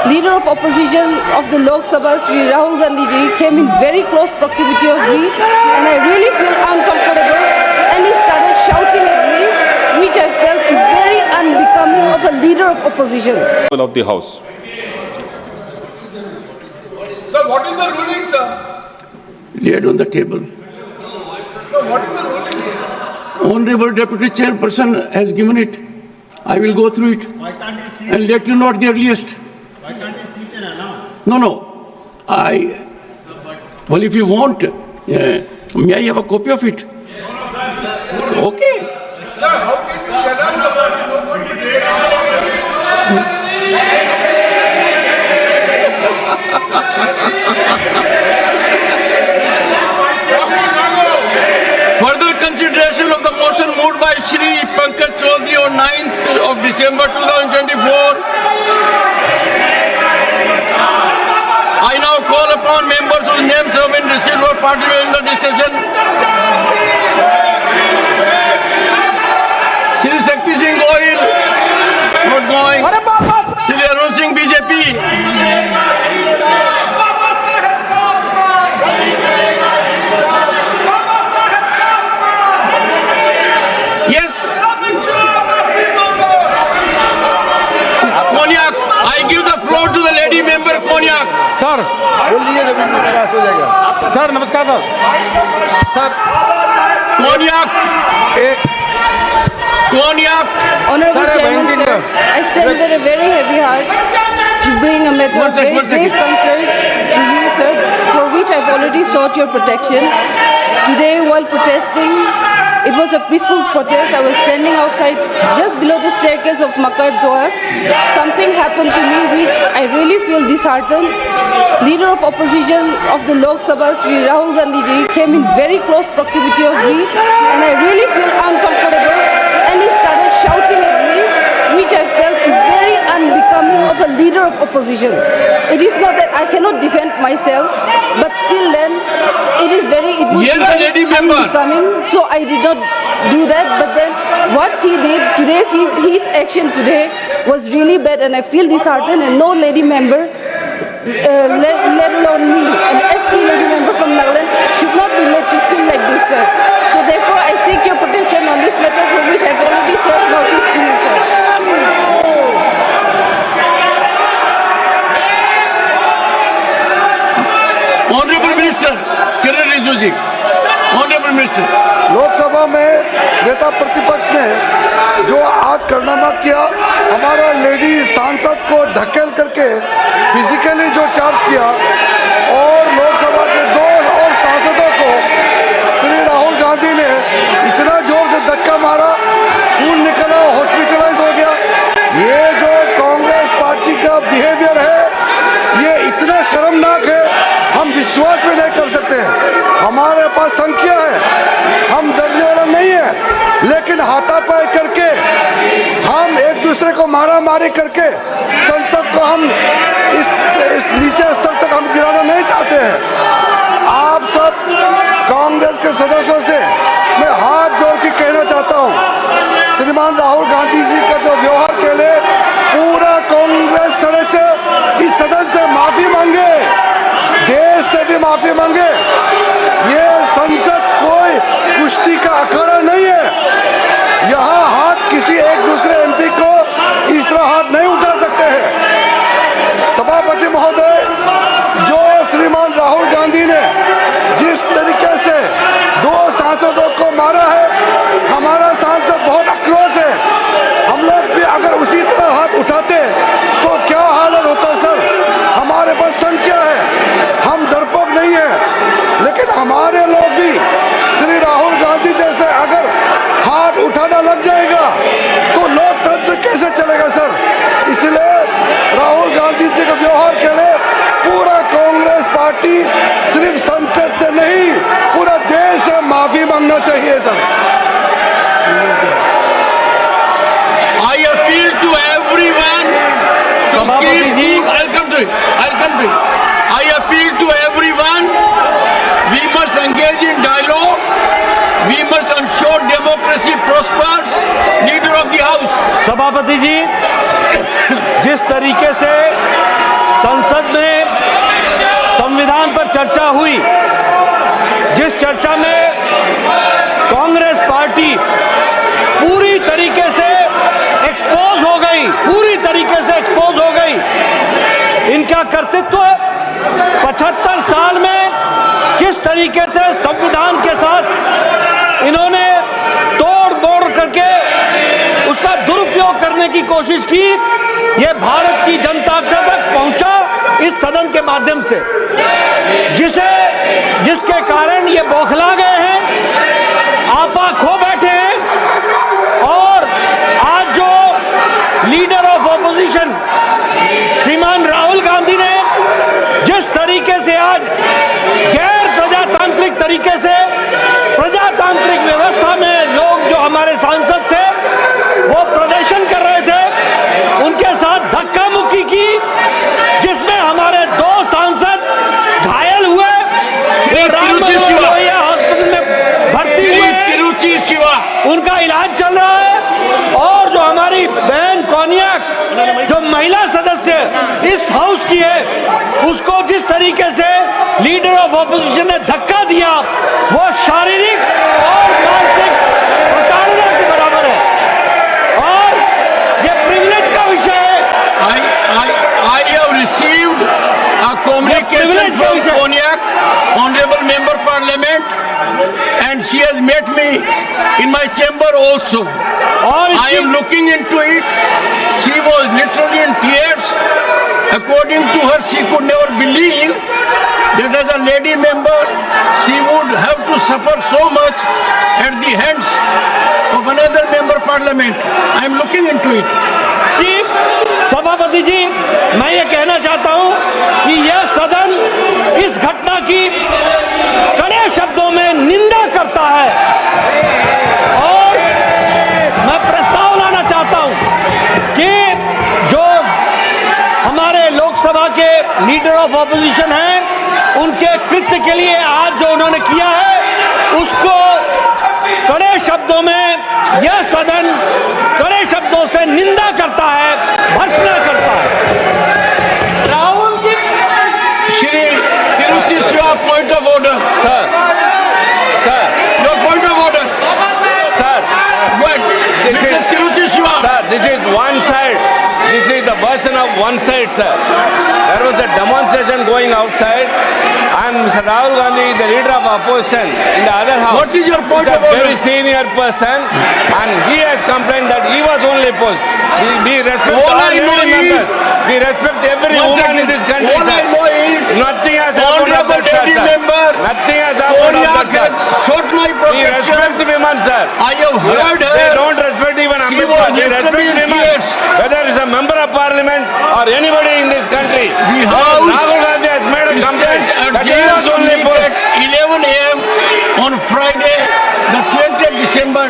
leader of opposition of the Lok Sabha, Shri Rahul Gandhi ji, came in very close proximity of me, and I really feel uncomfortable, and he started shouting at me, which I felt is very unbecoming of a leader of opposition. Of the House. Sir, what is the ruling, sir? Laid on the table. Sir, what is the ruling? Honorable Deputy Chairperson has given it. I will go through it and let you know at the earliest. Why can't you sit and announce? No. Well, if you want, may I have a copy of it? Okay. Sir, how can you tell us about it? Nobody did. Further consideration of the motion moved by Shri Pankaj Chaudhary on 9th of December 2024. I now call upon members whose names have been received for participating in the discussion. Shri Shakti Singh Goyal, not going. Shri Arun Singh, BJP. Yes. Konyak, I give the floor to the lady member Konyak. Sir sir नमस्कार sir Konyak. Konyak. Honorable Sir, Chairman, Banking sir, I stand with a very heavy heart to bring a matter of very grave concern to you, sir, for which I've already sought your protection. Today, while protesting, it was a peaceful protest. I was standing outside just below the staircase of Makar Dwar. Something happened to me which I really feel disheartened. Leader of opposition of the Lok Sabha, Shri Rahul Gandhi ji, came in very close proximity of me, and I really feel uncomfortable, and he started shouting at me, which I felt is very unbecoming of a leader of opposition. It is not that I cannot defend myself, but still then, it was very unbecoming, so I did not do that. But then what he did, his action today was really bad, and I feel disheartened, and no lady member, let alone me, an ST lady member from Nagaland, should not be made to feel like this, sir. So therefore, I seek your protection on this matter, for which I've already served notice to you, sir. Honorable Minister, Kiran Rijiju ji. Honorable Minister. Lok Sabha में नेता प्रतिपक्ष ने जो आज कारनामा किया, हमारा lady सांसद को धकेल करके फिजिकली जो चार्ज किया, और लोकसभा के 2 और सांसदों को श्री राहुल गांधी ने इतना जोर से धक्का मारा, खून निकला, हॉस्पिटलाइज हो गया। ये जो कांग्रेस पार्टी का बिहेवियर है, ये इतना शर्मनाक है, हम विश्वास में नहीं कर सकते हैं। हमारे पास संख्या है, हम डरने वाला नहीं है, लेकिन हाथापाई करके हम एक दूसरे को मारा मारी करके संसद को हम इस नीचे स्तर तक हम गिराना नहीं चाहते हैं। आप सब कांग्रेस के सदस्यों से मैं हाथ जोड़ के कहना चाहता हूं, श्रीमान राहुल गांधी जी का जो व्यवहार के लिए पूरा कांग्रेस सदस्य इस सदन से माफी मांगे, देश से भी माफी मांगे। ये संसद कोई कुश्ती का अखाड़ा नहीं है, यहाँ हाथ किसी एक दूसरे एमपी को इस तरह हाथ नहीं उठा सकते हैं। सभापति महोदय, जो श्रीमान राहुल गांधी ने जिस तरीके से 2 सांसदों को मारा है, हमारा सांसद बहुत आक्रोश है। हम लोग भी अगर उसी तरह हाथ उठाते तो क्या हालत होता सर। हमारे पास संख्या है, हम डरपोक नहीं है, लेकिन हमारे लोग भी श्री राहुल गांधी जैसे अगर हाथ उठाना लग जाएगा तो लोकतंत्र कैसे चलेगा सर। इसलिए राहुल गांधी जी के व्यवहार के लिए पूरा कांग्रेस पार्टी सिर्फ संसद से नहीं, पूरा देश से माफी मांगना चाहिए sir. I appeal to everyone. I'll come to it. I appeal to everyone. We must engage in dialogue. We must ensure democracy prospers. Leader of the House. सभापति जी, जिस तरीके से संविधान पर चर्चा हुई, जिस चर्चा में कांग्रेस पार्टी पूरी तरीके से एक्सपोज हो गई, पूरी तरीके से एक्सपोज हो गई। इनका कर्तृत्व 75 साल में किस तरीके से संविधान के साथ इन्होंने तोड़ मोड़ करके उसका दुरुपयोग करने की कोशिश की, ये भारत की जनता तक पहुंचा इस सदन के माध्यम से, जिसके कारण ये बौखला गए हैं, आपा खो बैठे हैं। और आज जो लीडर ऑफ ऑपोजिशन श्रीमान राहुल गांधी ने जिस तरीके से आज गैर प्रजातांत्रिक तरीके से प्रजातांत्रिक व्यवस्था में लोग जो हमारे सांसद थे वो प्रदर्शन कर रहे थे, उनके साथ धक्का मुक्की की, जिसमें हमारे 2 सांसद घायल हुए, वो राम मनोहर लोहिया हॉस्पिटल में भर्ती हुए, उनका इलाज चल रहा है। और जो हमारी बहन कोनियाक, जो महिला सदस्य इस हाउस की है, उसको जिस तरीके से लीडर ऑफ ऑपोजिशन ने धक्का दिया, वो शारीरिक और मानसिक प्रताड़ना के बराबर है और ये प्रिविलेज का विषय है। I have received a communication from Konyak, Honorable Member Parliament, and she has met me in my chamber also. I am looking into it. She was literally in tears. According to her, she could never believe that as a lady member, she would have to suffer so much at the hands of another member Parliament. I am looking into it. जी, सभापति जी, मैं ये कहना चाहता हूं कि यह सदन इस घटना की कड़े शब्दों में निंदा करता है और मैं प्रस्ताव लाना चाहता हूं कि जो हमारे लोकसभा के लीडर ऑफ ऑपोजिशन हैं, उनके कृत्य के लिए आज जो उन्होंने किया है, उसको कड़े शब्दों में यह सदन कड़े शब्दों से निंदा करता है, भर्त्सना करता है। Rahul ji, Shri Tiruchi Siva, point of order. Sir, Your point of order. sir, What? This Mr. is- Tiruchi Shiva. sir, this is one side. This is the version of one side, sir. There was a demonstration going outside, and Mr. Rahul Gandhi, the leader of opposition, in the other house. What is your point is of a order? very senior person, and he has complained that he was only opposed. We respect All all I know lady is- members. We respect every One woman second. in this country, All I sir. know is Nothing has happened of Honorable that, sir, lady sir. member Nothing has happened of Konyak that, has sir. shot my We protection. respect women, sir. I have heard They her. don't respect even She Ambedkar. was They literally respect in women. tears. Whether it's a member of parliament or anybody in this country. The House Rahul Gandhi has made a complaint that he was only at opposed. 11 a.m. on Friday, the 20th December